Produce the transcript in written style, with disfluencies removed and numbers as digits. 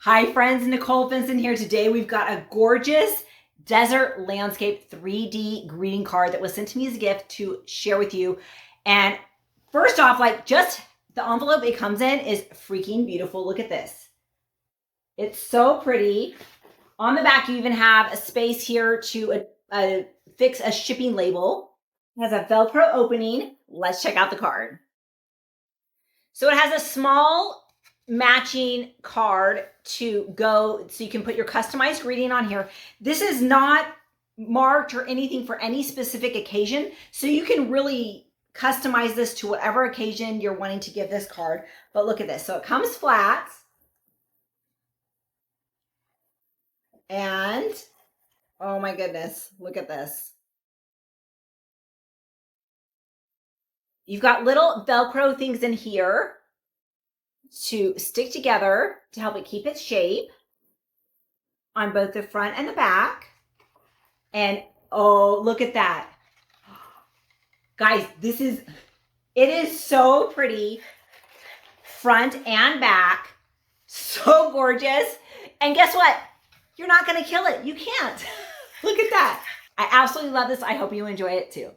Hi friends, Nicole Vincent here. Today we've got a gorgeous desert landscape 3D greeting card that was sent to me as a gift to share with you. And first off, just the envelope it comes in is freaking beautiful. Look at this. It's so pretty. On the back, you even have a space here to fix a shipping label. It has a Velcro opening. Let's check out the card. So it has a small matching card to go so you can put your customized greeting on here. This is not marked or anything for any specific occasion, so you can really customize this to whatever occasion you're wanting to give this card. But look at this. So it comes flat, and oh my goodness, look at this. You've got little Velcro things in here to stick together to help it keep its shape on both the front and the back. And oh, look at that. Guys, it is so pretty, front and back, so gorgeous. And guess what? You're not gonna kill it. You can't. Look at that. I absolutely love this. I hope you enjoy it too.